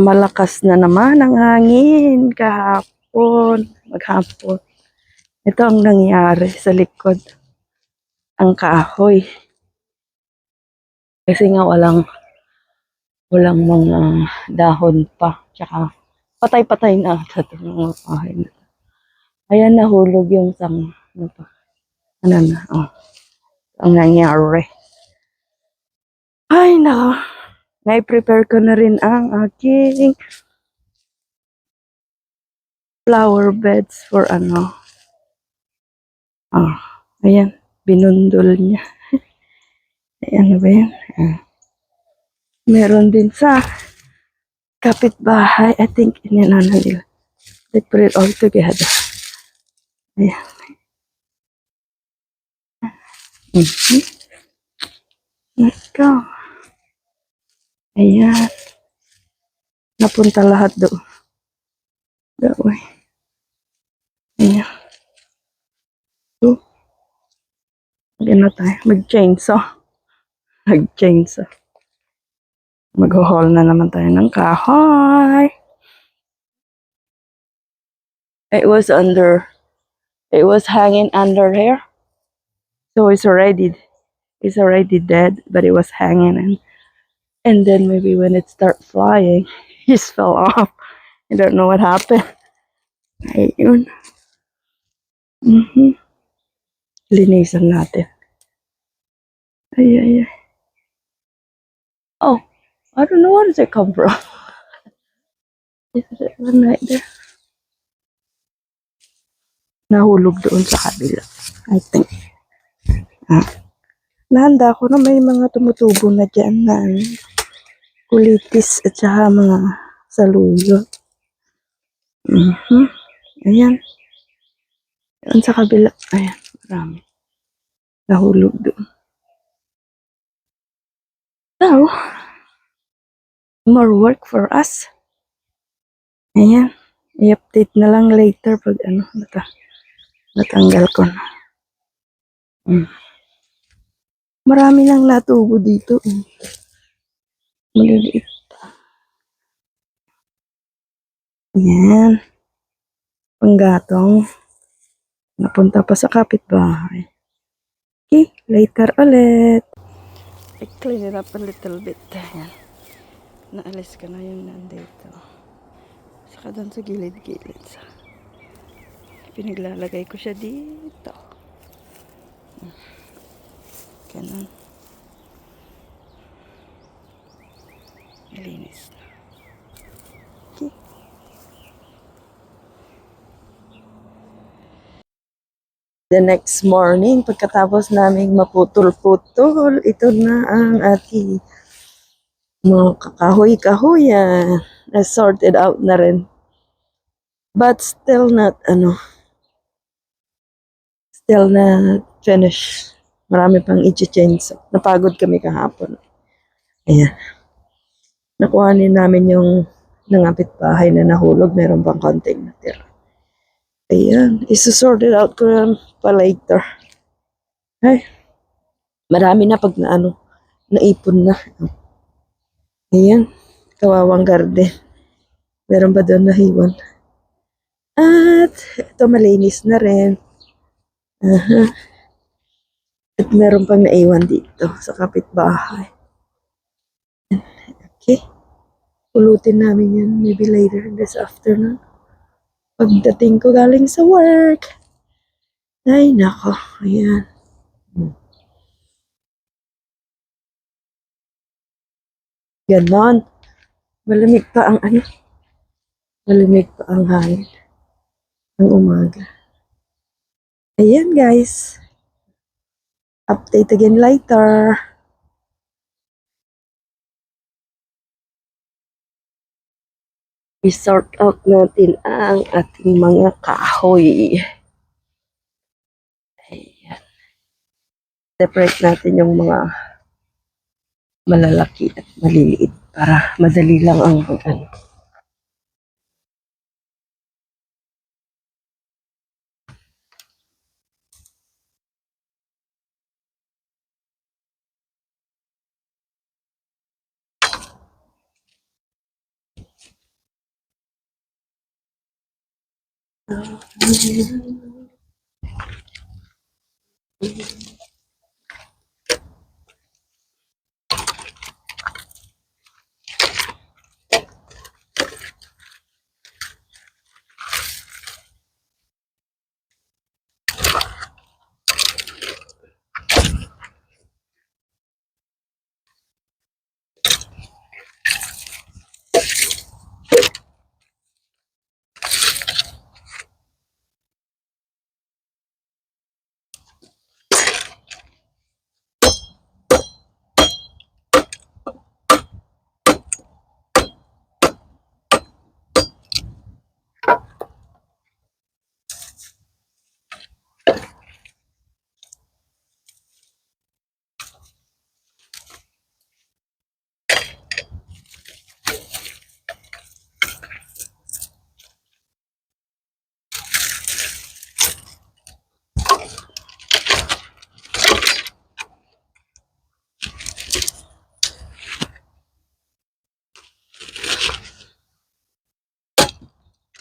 Malakas na naman ang hangin kahapon, maghapon. Ito ang nangyari sa likod. Ang kahoy. Kasi nga walang mga dahon pa. Tsaka patay-patay na sa mga kahoy. Ayan, nahulog yung ano na, ang nangyari. Ay, nako. Na-prepare ko na rin ang aking flower beds for ayan, binundol niya. Ayan, ba yan? Meron din sa kapitbahay. I think inanana nila. They put it all together. Ayan. Let's go. Ayan. Napunta lahat doon. That way. Ayan. So, na tayo. Mag-chainsaw. Mag-haul na naman tayo ng kahoy. It was hanging under here. So it's already dead, but it was hanging and then maybe when it started flying, it just fell off. I don't know what happened. Ayun. Linisan natin. Ay. Oh, I don't know where does it come from. Is it one right there? Nahulog doon sa kabila, I think. Nahanda ko na may mga tumutubo na dyan na kulitis at saka mga saluyot. Ayan. Doon sa kabila. Ayan, marami. Nahulog doon. So, more work for us. Ayan. I-update na lang later pag natanggal ko na. Marami lang natubo dito. Maliliit. Ayan. Panggatong. Napunta pa sa kapitbahay. Okay, later ulit. I clean it up a little bit. Ayan. Naalis ka na yung nandito. Saka doon sa gilid-gilid. Pinaglalagay ko siya dito. Ganun. Malinis na. Okay. The next morning, pagkatapos naming maputol-putol, ito na ang ating mga kakahoy-kahoyan. Sorted out na rin. But still not finished. Marami pang i-change. Napagod kami kahapon. Ayan. Nakuhanin namin yung nangapit bahay na nahulog. Meron pang konting natira. Ayan. Isa-sorted out ko yan pa later. Ay. Marami na pag naipon na. Ayan. Kawawang garden. Meron ba doon nahiwan? At ito malinis na rin. At meron pang naiwan dito sa kapitbahay. Okay. Pulutin namin yan maybe later this afternoon. Pagdating ko galing sa work. Ay, nako. Ayan. Ganon. Malamig pa ang hangin ng umaga. Ayan, guys. Update again later. I-sort out natin ang ating mga kahoy. Ayan. Separate natin yung mga malalaki at maliliit para madali lang ang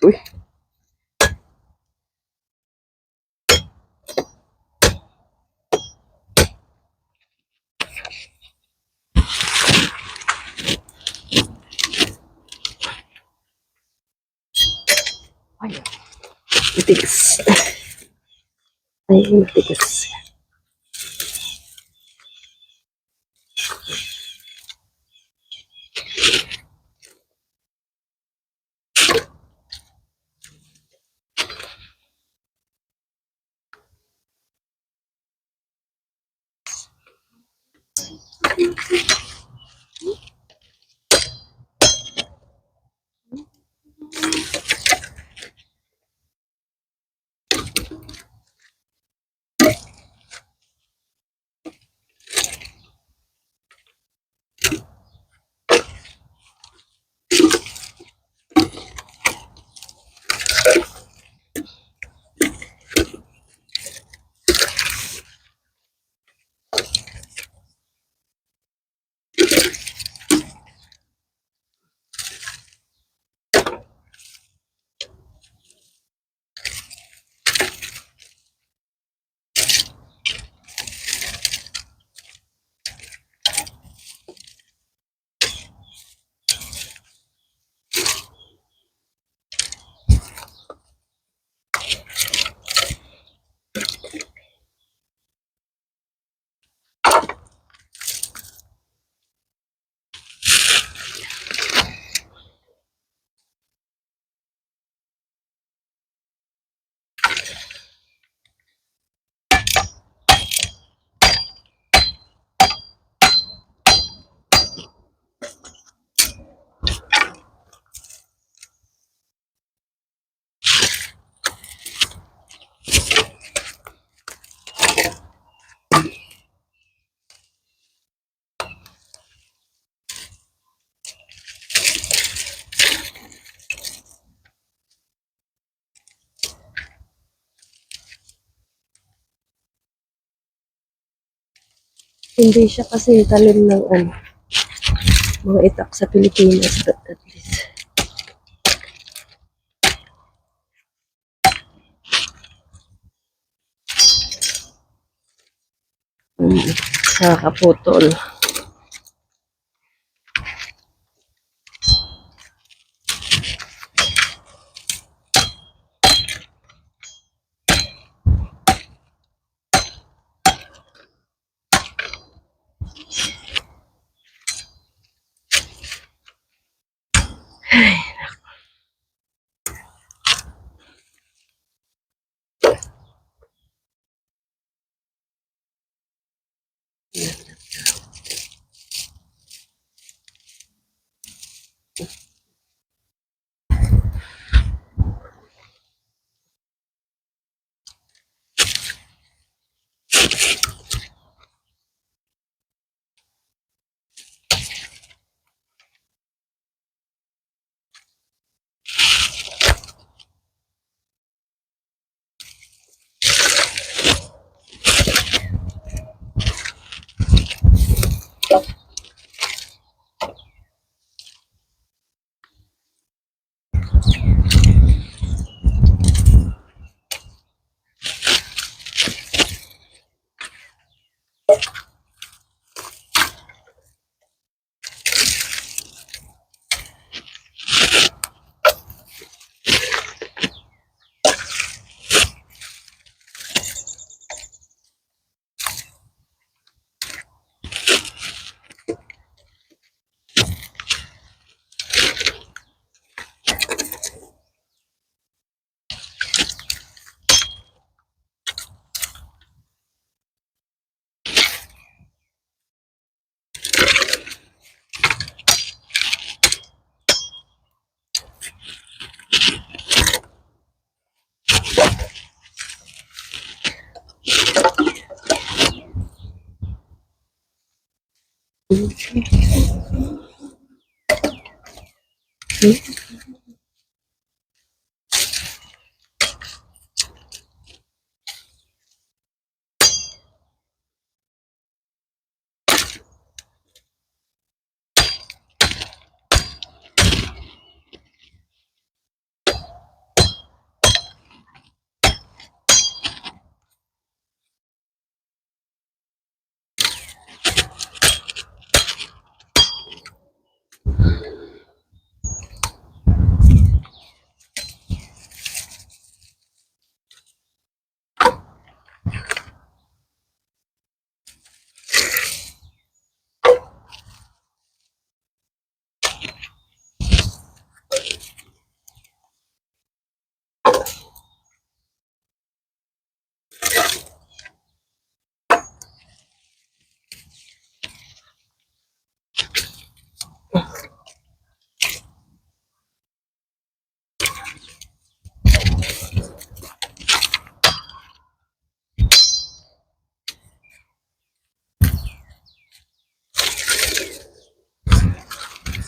Uy. Ay, matigas. Ay, matigas. Hindi siya kasi talim ng ano, mga itak sa Pilipinas, but at least. Nakakaputol.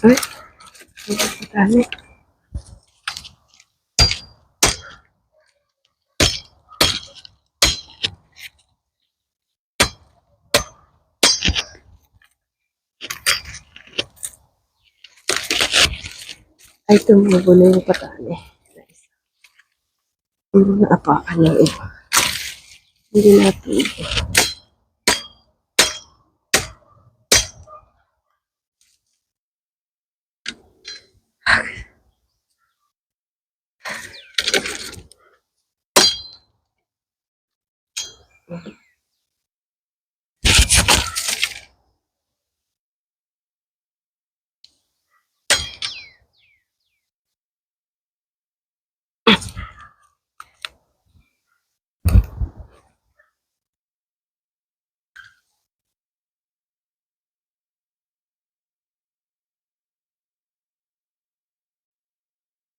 Ay, dami. Ay, tumubo na yung patani. Nice. Puro na apakan ng iba. Hindi natin ito.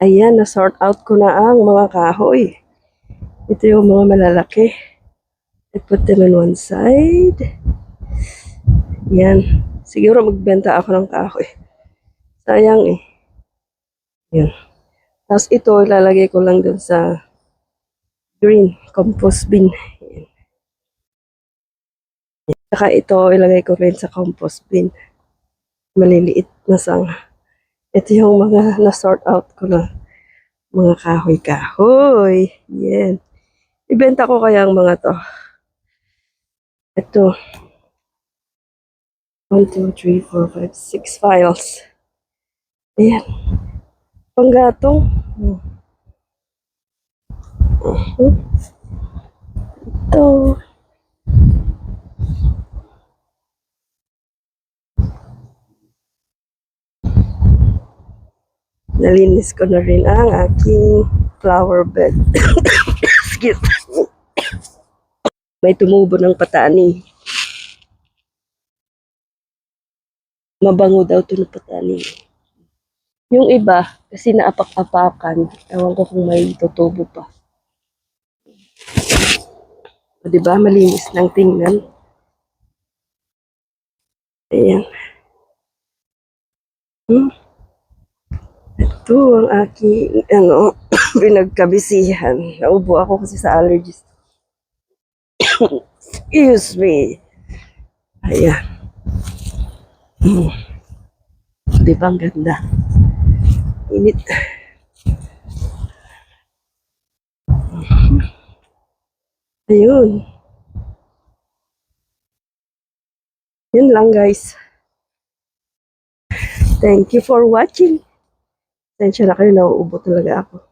Ayan, na-sort out ko na ang mga kahoy. Ito yung mga malalaki. I put them on one side. Yan. Siguro magbenta ako ng kahoy. Sayang eh. Yan. Tapos ito, ilalagay ko lang dun sa green compost bin. Yan. Saka ito, ilagay ko rin sa compost bin. Maliliit na sanga. Ito yung mga na-sort out ko na mga kahoy-kahoy. Yan. Ibenta ko kaya ang mga to. Ito. 1, 2, 3, 4, 5, 6 files. Ayan. Panggatong. Ito. Nalinis ko na rin ang aking flower bed. Excuse me. May tumubo ng patani. Mabango daw ito ng patani. Yung iba, kasi naapak-apakan. Ewan ko kung may tutubo pa. O diba, malinis ng tingnan. Ayan. Ito ang aking, pinagkabisihan. Naubo ako kasi sa allergies. Excuse me. Ayan. Diba ang ganda? Init. Ayun. Yun lang guys. Thank you for watching. Tensya na kayo, nauubo talaga ako.